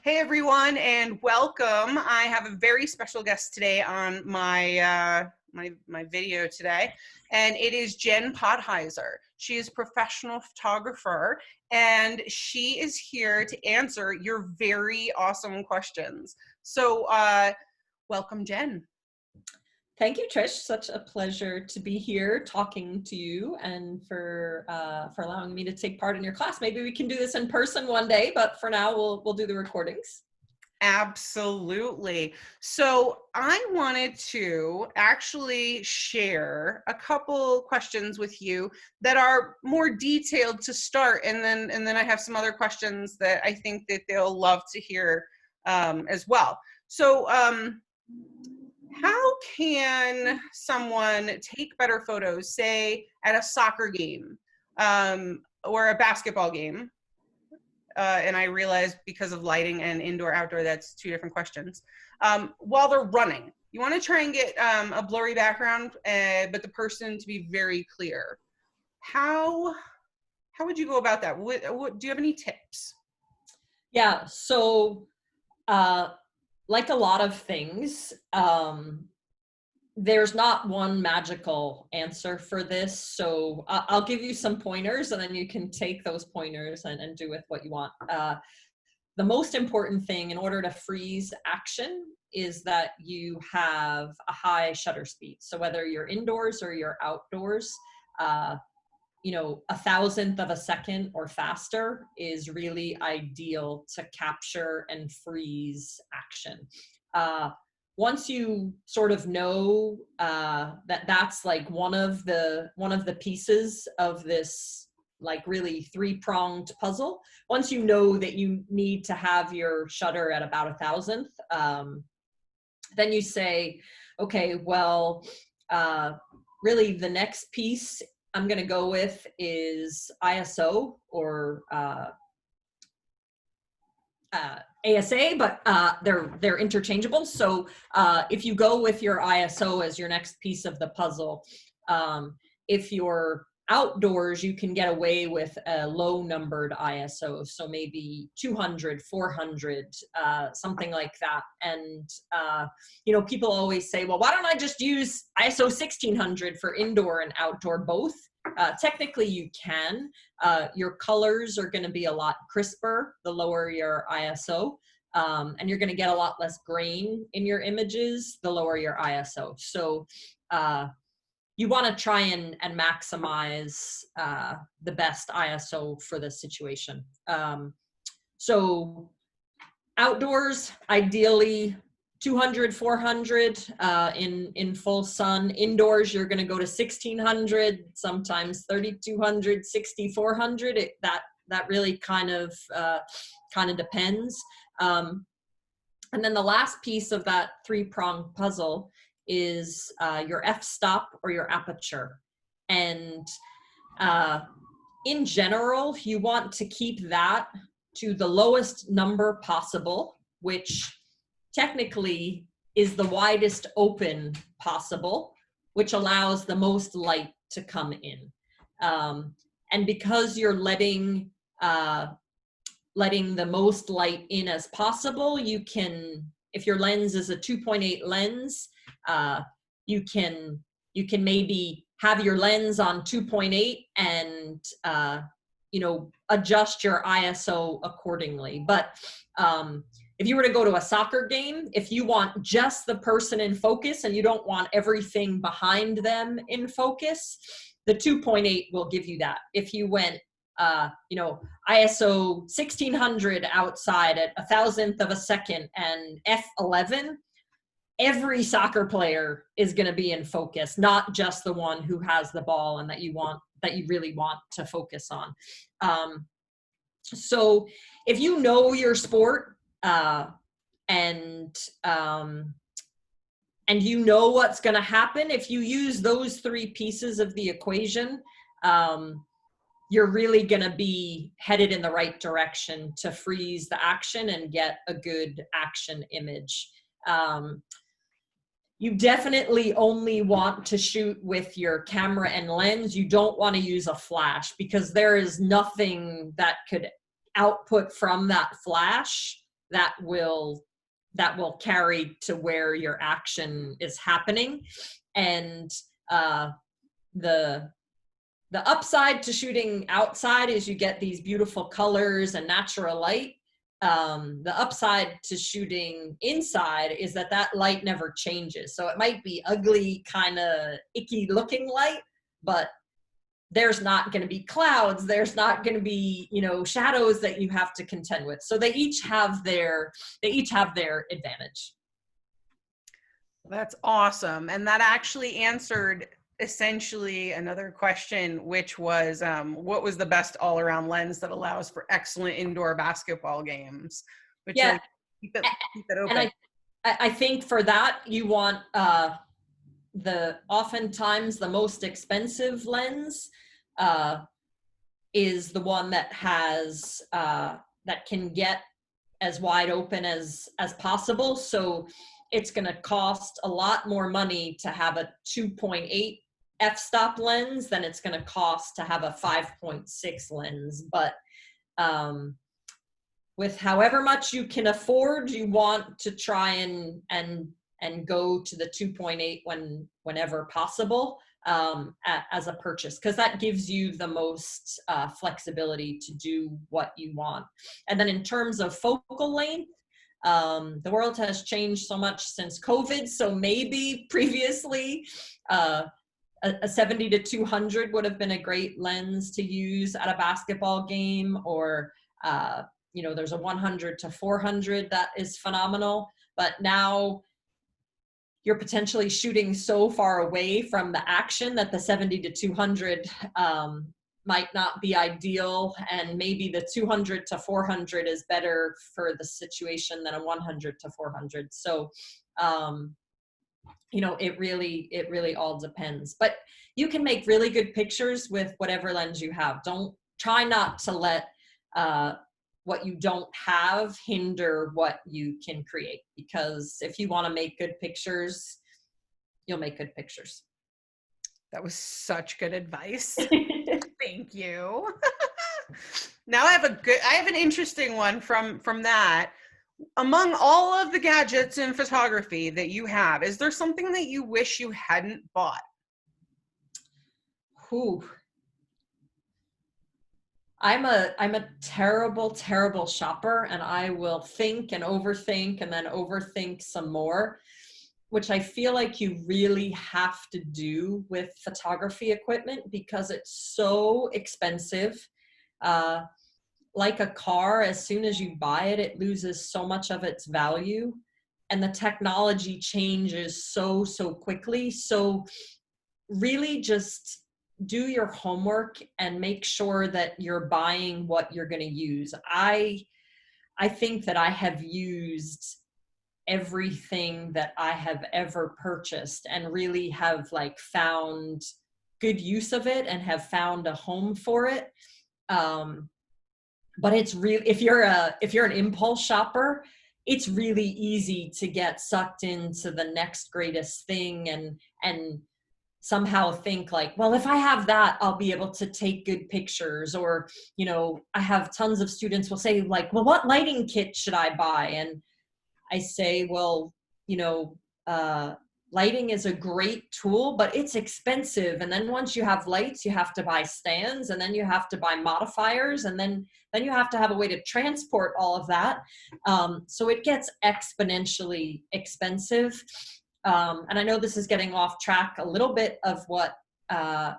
Hey everyone, and welcome. I have a very special guest today on my video today, and it is Jen Pottheiser. She is a professional photographer, and she is here to answer your very awesome questions. So, welcome, Jen. Thank you, Trish. Such a pleasure to be here talking to you and for allowing me to take part in your class. Maybe we can do this in person one day, but for now we'll do the recordings. Absolutely. So I wanted to actually share a couple questions with you that are more detailed to start, and then I have some other questions that I think that they'll love to hear as well. So how can someone take better photos, say at a soccer game or a basketball game? And I realize because of lighting and indoor outdoor, that's two different questions. While they're running, you want to try and get a blurry background, but the person to be very clear. How would you go about that? Do you have any tips? Yeah, so like a lot of things, there's not one magical answer for this. So I'll give you some pointers and then you can take those pointers and do with what you want. The most important thing in order to freeze action is that you have a high shutter speed. So whether you're indoors or you're outdoors, 1,000th of a second or faster is really ideal to capture and freeze action. Once you sort of know that's like one of the pieces of this like really three-pronged puzzle, once you know that you need to have your shutter at about 1,000th, then you say, okay, well, really the next piece I'm going to go with is ISO or ASA, but they're interchangeable. So if you go with your ISO as your next piece of the puzzle, if you're outdoors, you can get away with a low numbered ISO. So maybe 200, 400, something like that. And, people always say, well, why don't I just use ISO 1600 for indoor and outdoor both? Technically you can. Your colors are going to be a lot crisper the lower your ISO, and you're going to get a lot less grain in your images the lower your ISO. So you want to try and maximize the best ISO for this situation. So outdoors, ideally 200, 400 in full sun. Indoors, you're going to go to 1600, sometimes 3200, 6400. That really kind of depends. And then the last piece of that three-pronged puzzle is your f-stop or your aperture. And in general, you want to keep that to the lowest number possible, which technically is the widest open possible, which allows the most light to come in. And because you're letting the most light in as possible, you can, if your lens is a 2.8 lens, you can maybe have your lens on 2.8 and adjust your ISO accordingly. But if you were to go to a soccer game, if you want just the person in focus and you don't want everything behind them in focus, the 2.8 will give you that. If you went, ISO 1600 outside at 1,000th of a second and f11, every soccer player is going to be in focus, not just the one who has the ball and that you really want to focus on. So if you know your sport, and you know what's going to happen, if you use those three pieces of the equation, you're really going to be headed in the right direction to freeze the action and get a good action image. You definitely only want to shoot with your camera and lens. You don't want to use a flash because there is nothing that could output from that flash that will carry to where your action is happening. And the upside to shooting outside is you get these beautiful colors and natural light. The upside to shooting inside is that light never changes. So it might be ugly, kind of icky looking light, but there's not going to be clouds. There's not going to be, shadows that you have to contend with. So they each have their advantage. That's awesome. And that actually answered essentially another question, which was what was the best all-around lens that allows for excellent indoor basketball games? Which Yeah. keep it open. And I think for that, you want oftentimes the most expensive lens is the one that has that can get as wide open as possible. So it's going to cost a lot more money to have a 2.8 f-stop lens than it's going to cost to have a 5.6 lens. But with however much you can afford, you want to try and go to the 2.8 whenever possible as a purchase, because that gives you the most flexibility to do what you want. And then in terms of focal length, the world has changed so much since COVID. So maybe previously a 70 to 200 would have been a great lens to use at a basketball game, or there's a 100 to 400 that is phenomenal. But now you're potentially shooting so far away from the action that the 70 to 200 might not be ideal, and maybe the 200 to 400 is better for the situation than a 100 to 400. So it really all depends, but you can make really good pictures with whatever lens you have. Try not to let what you don't have hinder what you can create, because if you want to make good pictures, you'll make good pictures. That was such good advice. Thank you. Now I have an interesting one from that. Among all of the gadgets in photography that you have, is there something that you wish you hadn't bought? I'm a terrible shopper, and I will think and overthink and then overthink some more, which I feel like you really have to do with photography equipment because it's so expensive. Like a car, as soon as you buy it, it loses so much of its value, and the technology changes so quickly. So really just do your homework and make sure that you're buying what you're going to use. I think that I have used everything that I have ever purchased and really have found good use of it and have found a home for it. But it's really, if you're an impulse shopper, it's really easy to get sucked into the next greatest thing and somehow think well, if I have that, I'll be able to take good pictures. Or, I have tons of students will say well, what lighting kit should I buy? And I say, well, lighting is a great tool, but it's expensive. And then once you have lights, you have to buy stands, and then you have to buy modifiers, and then you have to have a way to transport all of that. So it gets exponentially expensive. And I know this is getting off track a little bit of what the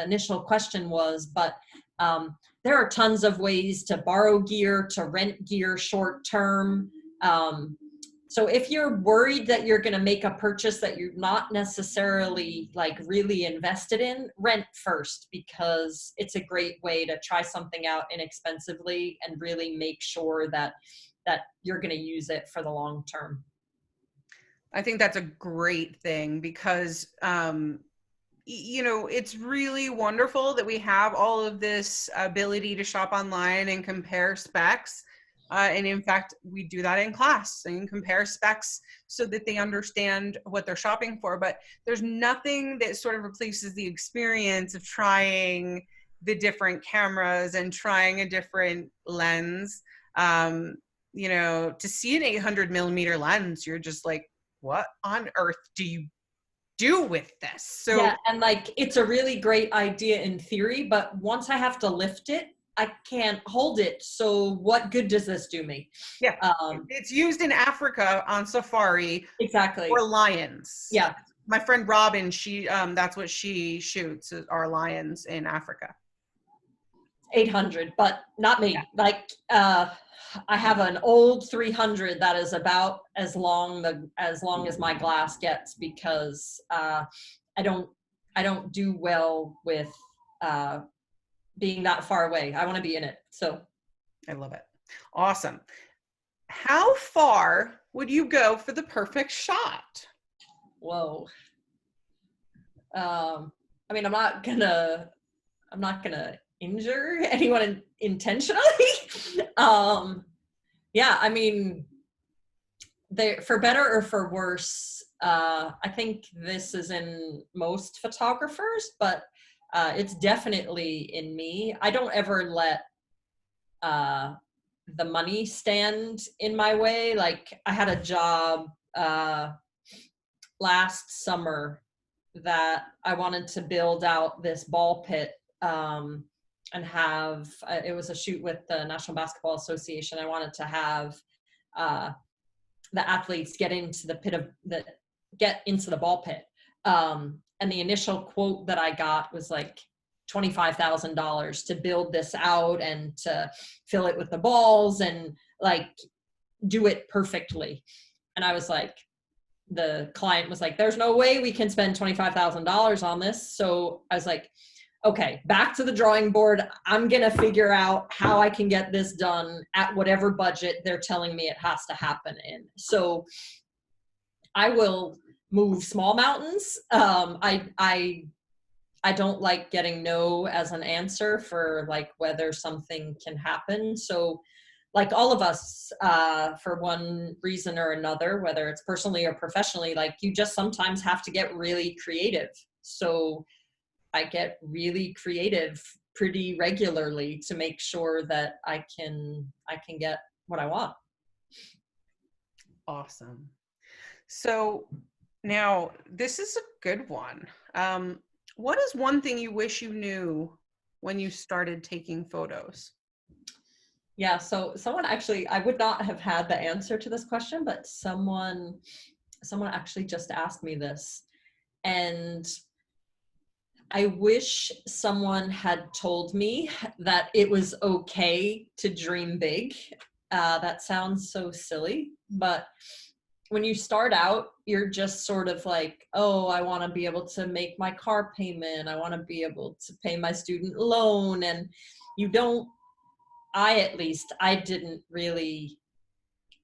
initial question was, but there are tons of ways to borrow gear, to rent gear short term. So if you're worried that you're going to make a purchase that you're not necessarily really invested in, rent first, because it's a great way to try something out inexpensively and really make sure that you're going to use it for the long term. I think that's a great thing because, it's really wonderful that we have all of this ability to shop online and compare specs. And in fact, we do that in class and compare specs so that they understand what they're shopping for. But there's nothing that sort of replaces the experience of trying the different cameras and trying a different lens. you know, to see an 800 millimeter lens, you're just like, what on earth do you do with this? So yeah, and like it's a really great idea in theory, but once I have to lift it, I can't hold it. So what good does this do me? yeah, it's used in Africa on safari Exactly. for lions. Yeah, My friend Robin, she that's what she shoots, are lions in Africa. 800, but not me. Like I have an old 300 that is about as long as my glass gets, because I don't I don't do well with being that far away. I want to be in it. So I love it. Awesome. How far would you go for the perfect shot? whoa. I mean, I'm not gonna injure anyone intentionally. Yeah, I mean, they, for better or for worse, I think this is in most photographers, but it's definitely in me. I don't ever let uh, the money stand in my way. Like I had a job last summer that I wanted to build out this ball pit, and have, it was a shoot with the National Basketball Association. I wanted to have uh, the athletes get into the ball pit. And the initial quote that I got was like $25,000 to build this out and to fill it with the balls and like do it perfectly. And I was like, the client was like, there's no way we can spend $25,000 on this. So I was like, okay, back to the drawing board. I'm going to figure out how I can get this done at whatever budget they're telling me it has to happen in. So I will move small mountains. I don't like getting no as an answer for like whether something can happen. So like all of us, for one reason or another, whether it's personally or professionally, like you just sometimes have to get really creative. So I get really creative pretty regularly to make sure that I can get what I want. Awesome. So now this is a good one. What is one thing you wish you knew when you started taking photos? Yeah, so someone actually, I would not have had the answer to this question, but someone actually just asked me this. And I wish someone had told me that it was okay to dream big. That sounds so silly, but when you start out, you're just sort of like, oh, I want to be able to make my car payment. I want to be able to pay my student loan. And you don't, at least, I didn't really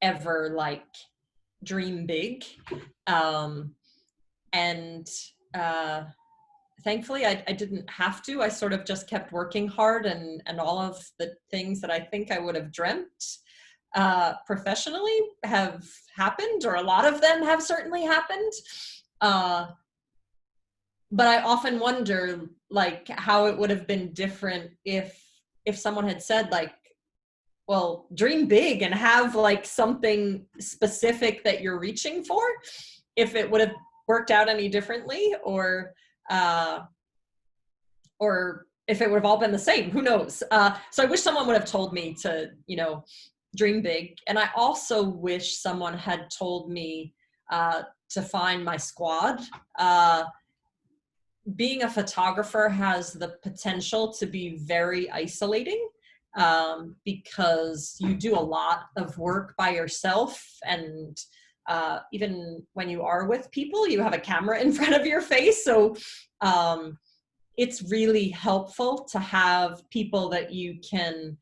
ever like dream big. And thankfully, I didn't have to. I sort of just kept working hard, and all of the things that I think I would have dreamt professionally have happened, or a lot of them have certainly happened. But I often wonder like how it would have been different if someone had said like, well, dream big and have like something specific that you're reaching for, if it would have worked out any differently, or if it would have all been the same, who knows? So I wish someone would have told me to, dream big. And I also wish someone had told me to find my squad. Being a photographer has the potential to be very isolating, because you do a lot of work by yourself, and even when you are with people, you have a camera in front of your face. So it's really helpful to have people that you can,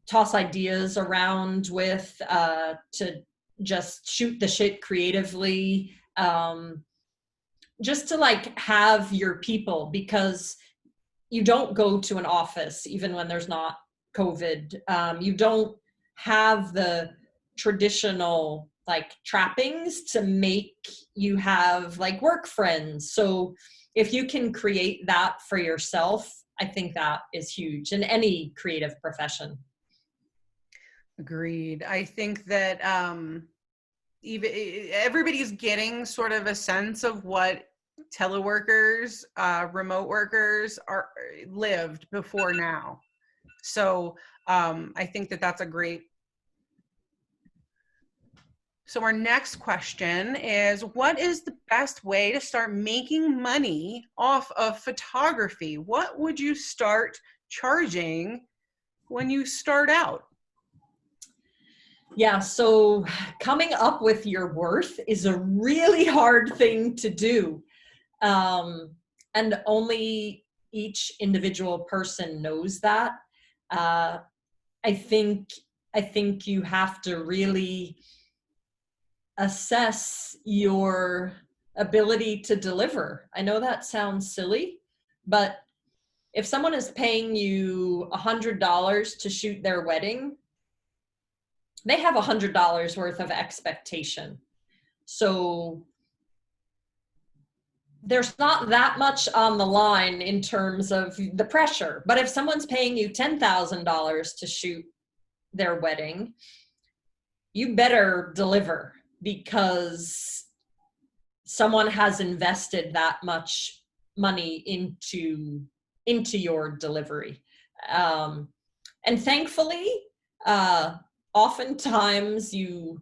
toss ideas around with, to just shoot the shit creatively, just to like have your people, because you don't go to an office even when there's not COVID. You don't have the traditional like trappings to make you have like work friends. So if you can create that for yourself, I think that is huge in any creative profession. Agreed. I think that even everybody's getting sort of a sense of what teleworkers, remote workers are lived before now. So I think that that's a great. So our next question is, what is the best way to start making money off of photography? What would you start charging when you start out? Yeah, so coming up with your worth is a really hard thing to do. And only each individual person knows that. Uh, I think you have to really assess your ability to deliver. I know that sounds silly, but if someone is paying you $100 to shoot their wedding, they have $100 worth of expectation. So there's not that much on the line in terms of the pressure. But if someone's paying you $10,000 to shoot their wedding, you better deliver, because someone has invested that much money into your delivery. And thankfully, oftentimes you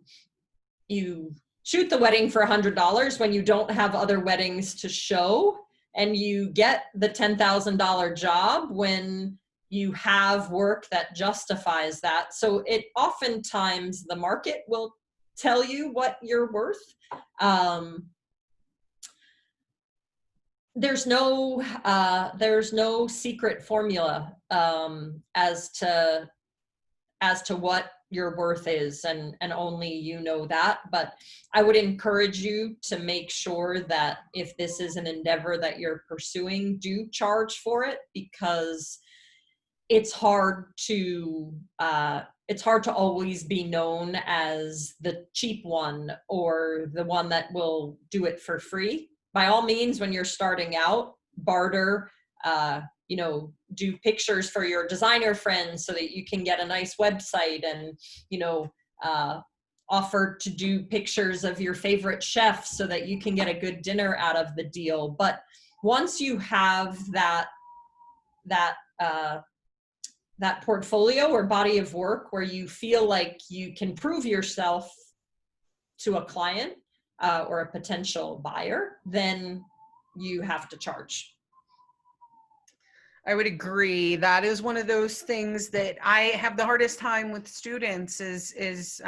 shoot the wedding for $100 when you don't have other weddings to show, and you get the $10,000 job when you have work that justifies that. So it oftentimes the market will tell you what you're worth. There's no secret formula as to what your worth is, and only you know that. But I would encourage you to make sure that if this is an endeavor that you're pursuing, do charge for it, because it's hard to always be known as the cheap one or the one that will do it for free. By all means, when you're starting out, barter, do pictures for your designer friends so that you can get a nice website, and, offer to do pictures of your favorite chefs so that you can get a good dinner out of the deal. But once you have that portfolio or body of work where you feel like you can prove yourself to a client or a potential buyer, then you have to charge. I would agree. That is one of those things that I have the hardest time with students is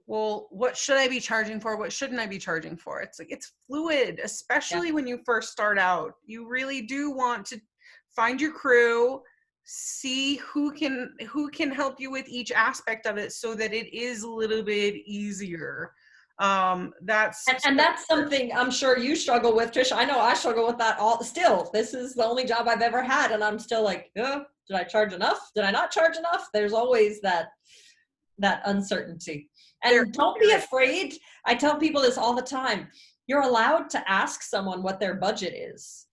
well, what should I be charging for? What shouldn't I be charging for? It's like, it's fluid, especially when you first start out. You really do want to find your crew, see who can help you with each aspect of it so that it is a little bit easier. That's something I'm sure you struggle with, Trish. I know I struggle with that still. This is the only job I've ever had, and I'm still like, did I charge enough? Did I not charge enough? There's always that uncertainty. And don't be afraid. I tell people this all the time. You're allowed to ask someone what their budget is.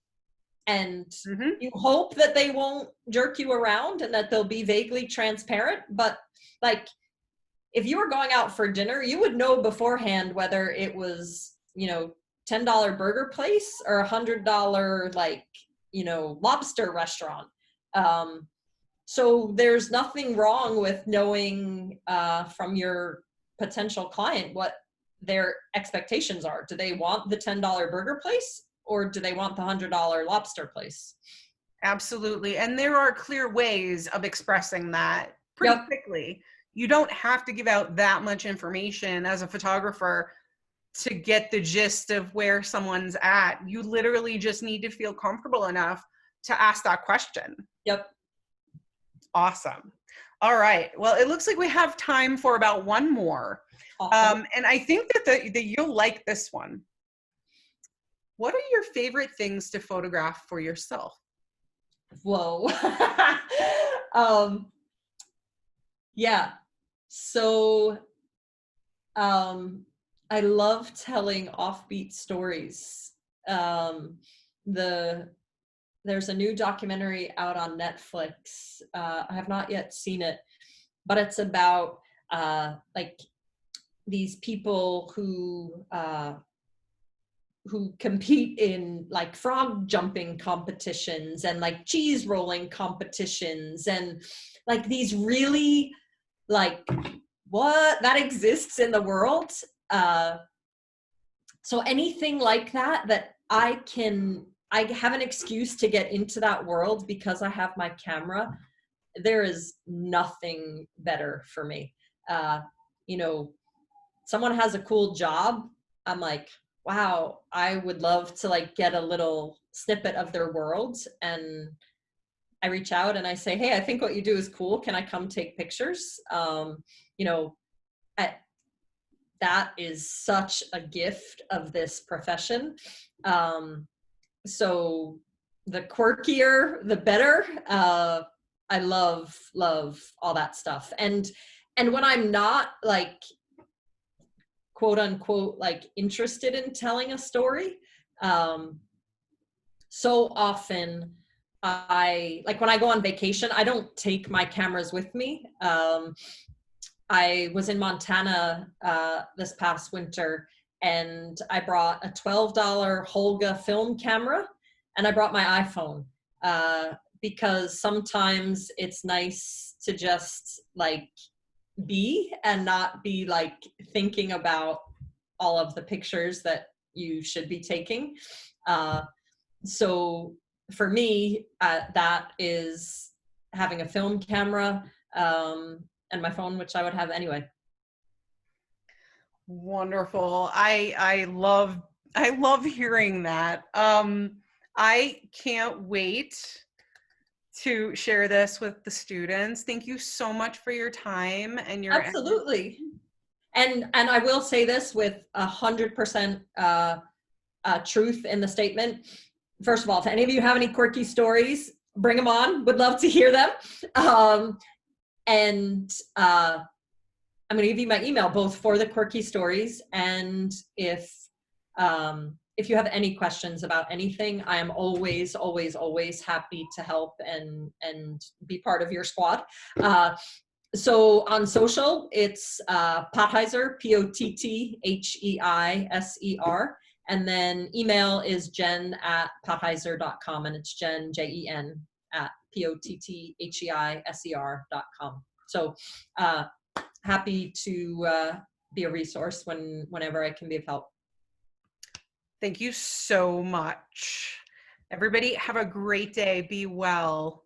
And you hope that they won't jerk you around and that they'll be vaguely transparent. But like, if you were going out for dinner, you would know beforehand whether it was, $10 burger place or $100, lobster restaurant. So there's nothing wrong with knowing from your potential client what their expectations are. Do they want the $10 burger place, or do they want the $100 lobster place? Absolutely. And there are clear ways of expressing that pretty quickly. You don't have to give out that much information as a photographer to get the gist of where someone's at. You literally just need to feel comfortable enough to ask that question. Yep. Awesome. All right. Well, it looks like we have time for about one more. Awesome. And I think that you'll like this one. What are your favorite things to photograph for yourself? Whoa. Yeah. So I love telling offbeat stories. There's a new documentary out on Netflix. I have not yet seen it, but it's about like these people who compete in like frog jumping competitions and like cheese rolling competitions and like these really like what that exists in the world. So anything like that I have an excuse to get into that world because I have my camera. There is nothing better for me. You know, someone has a cool job. I'm like, wow, I would love to like get a little snippet of their world. And I reach out and I say, hey, I think what you do is cool. Can I come take pictures? You know, that is such a gift of this profession. So the quirkier, the better. I love all that stuff. And when I'm not like quote unquote like interested in telling a story, so often I like when I go on vacation, I don't take my cameras with me. I was in Montana this past winter, and I brought a $12 Holga film camera, and I brought my iPhone because sometimes it's nice to just like be and not be like thinking about all of the pictures that you should be taking. So for me, that is having a film camera and my phone, which I would have anyway. Wonderful. I love hearing that. I can't wait to share this with the students. Thank you so much for your time and your Absolutely. And I will say this with 100% truth in the statement. First of all, if any of you have any quirky stories, bring them on. Would love to hear them. And I'm going to give you my email both for the quirky stories, and if you have any questions about anything, I am always happy to help and be part of your squad. So on social, it's Pottheiser, Pottheiser, and then email is jen@pottheiser.com, and it's Jen, Jen, at Pottheiser.com. So happy to be a resource whenever I can be of help. Thank you so much. Everybody have a great day. Be well.